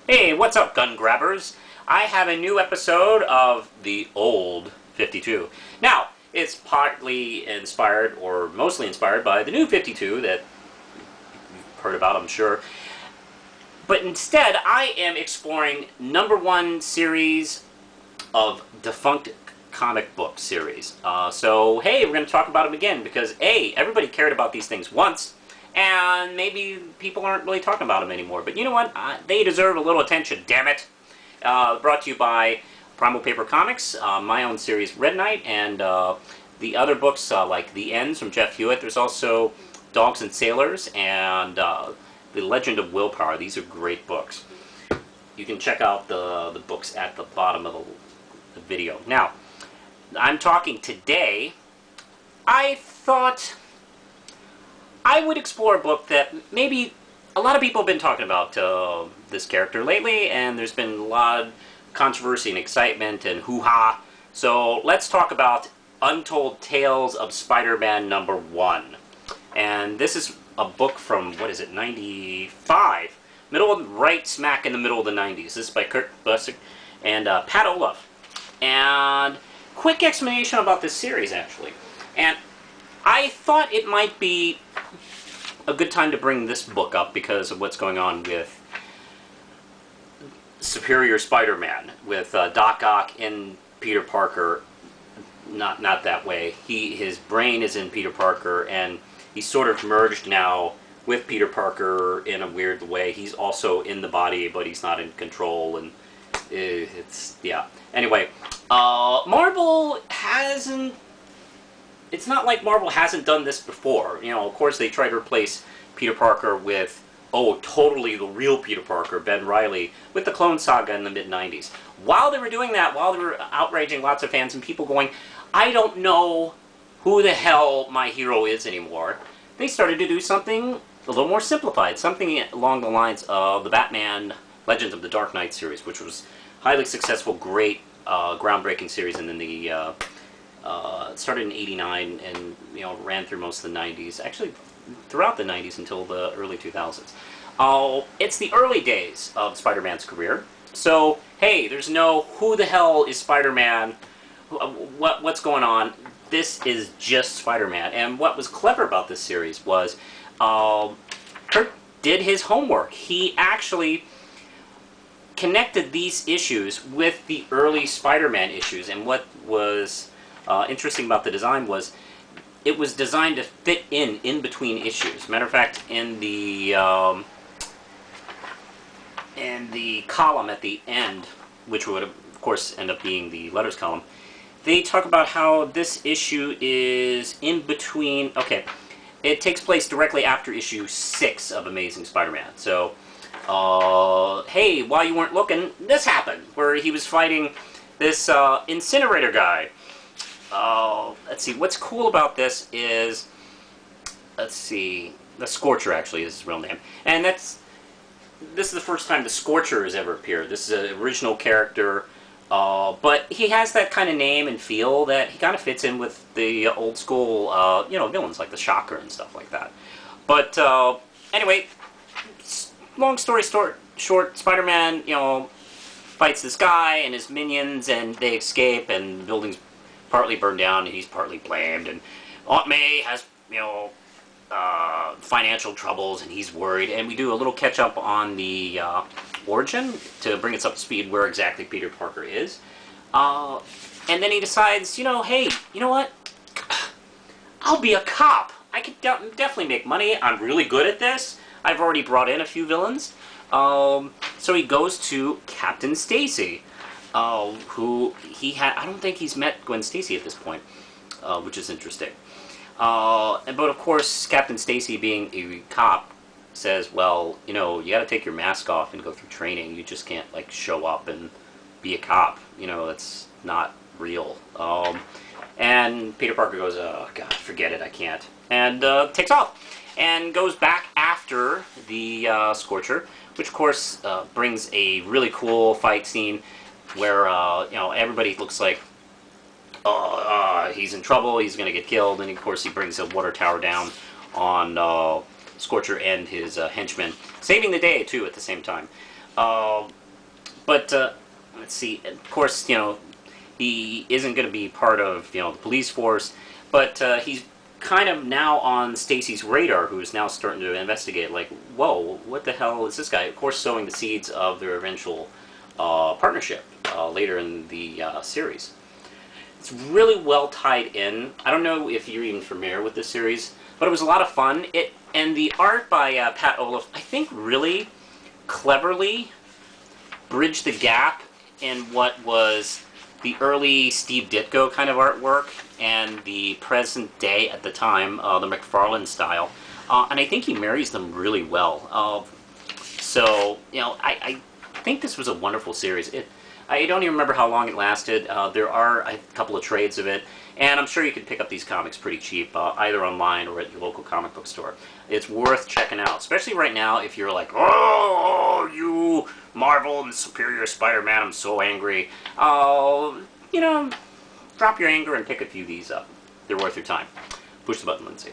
Hey, what's up, gun grabbers? I have a new episode of the old 52. Now, it's partly inspired, or mostly inspired, by the new 52 that you've heard about, I'm sure. But instead, I am exploring #1 series of defunct comic book series. So, hey, we're going to talk about them again because, A, everybody cared about these things once, and maybe people aren't really talking about them anymore. But you know what? They deserve a little attention, damn it. Brought to you by Primal Paper Comics, my own series Red Knight, and the other books like The Ends from Jeff Hewitt. There's also Dogs and Sailors and The Legend of Willpower. These are great books. You can check out the books at the bottom of the video. Now, I'm talking today. I thought I would explore a book that maybe a lot of people have been talking about this character lately, and there's been a lot of controversy and excitement and hoo-ha. So let's talk about Untold Tales of Spider-Man #1. And this is a book from, what is it, 95? Right smack in the middle of the 90s. This is by Kurt Busiek and Pat Olaf. And quick explanation about this series, actually. And I thought it might be a good time to bring this book up because of what's going on with Superior Spider-Man, with Doc Ock and Peter Parker. Not that way. His brain is in Peter Parker, and he's sort of merged now with Peter Parker in a weird way. He's also in the body, but he's not in control, and it's, yeah. Anyway, Marvel hasn't... It's not like Marvel hasn't done this before. You know, of course, they tried to replace Peter Parker with, totally the real Peter Parker, Ben Reilly, with the Clone Saga in the mid-90s. While they were doing that, while they were outraging lots of fans and people going, I don't know who the hell my hero is anymore, they started to do something a little more simplified, something along the lines of the Batman Legends of the Dark Knight series, which was highly successful, great, groundbreaking series, and then the it started in '89 and ran through most of the '90s. Actually, throughout the '90s until the early 2000s. It's the early days of Spider-Man's career. So hey, there's no who the hell is Spider-Man? What's going on? This is just Spider-Man. And what was clever about this series was Kurt did his homework. He actually connected these issues with the early Spider-Man issues. And what was interesting about the design was it was designed to fit in between issues. Matter of fact, in the column at the end, which would of course end up being the letters column, they talk about how this issue is in between. Okay, it takes place directly after issue 6 of Amazing Spider-Man. So, hey, while you weren't looking, this happened, where he was fighting this incinerator guy. Let's see, what's cool about this is, let's see, the Scorcher actually is his real name. And this is the first time the Scorcher has ever appeared. This is an original character, but he has that kind of name and feel that he kind of fits in with the old school, villains like the Shocker and stuff like that. But, anyway, long story short, Spider-Man, fights this guy and his minions, and they escape, and the building's partly burned down, and he's partly blamed, and Aunt May has, financial troubles, and he's worried, and we do a little catch-up on the origin to bring us up to speed where exactly Peter Parker is. And then he decides, hey, you know what? I'll be a cop. I could definitely make money. I'm really good at this. I've already brought in a few villains. So he goes to Captain Stacy, who I don't think he's met Gwen Stacy at this point, which is interesting. But of course, Captain Stacy, being a cop, says, well, you gotta take your mask off and go through training. You just can't, like, show up and be a cop. That's not real. And Peter Parker goes, oh, God, forget it, I can't. And takes off and goes back after the Scorcher, which, of course, brings a really cool fight scene where, everybody looks like, he's in trouble, he's going to get killed, and of course he brings a water tower down on Scorcher and his henchmen, saving the day, too, at the same time. But let's see. Of course, he isn't going to be part of the police force, but he's kind of now on Stacy's radar, who's now starting to investigate. Like, whoa, what the hell is this guy? Of course, sowing the seeds of their eventual partnership later in the series. It's really well tied in. I don't know if you're even familiar with this series, but it was a lot of fun. And the art by Pat Olaf, I think, really cleverly bridged the gap in what was the early Steve Ditko kind of artwork and the present day at the time, the McFarlane style. And I think he marries them really well. So, I think this was a wonderful series. I don't even remember how long it lasted. There are a couple of trades of it, and I'm sure you could pick up these comics pretty cheap, either online or at your local comic book store. It's worth checking out, especially right now if you're like, oh, you Marvel and Superior Spider-Man, I'm so angry. Drop your anger and pick a few of these up. They're worth your time. Push the button, Lindsay.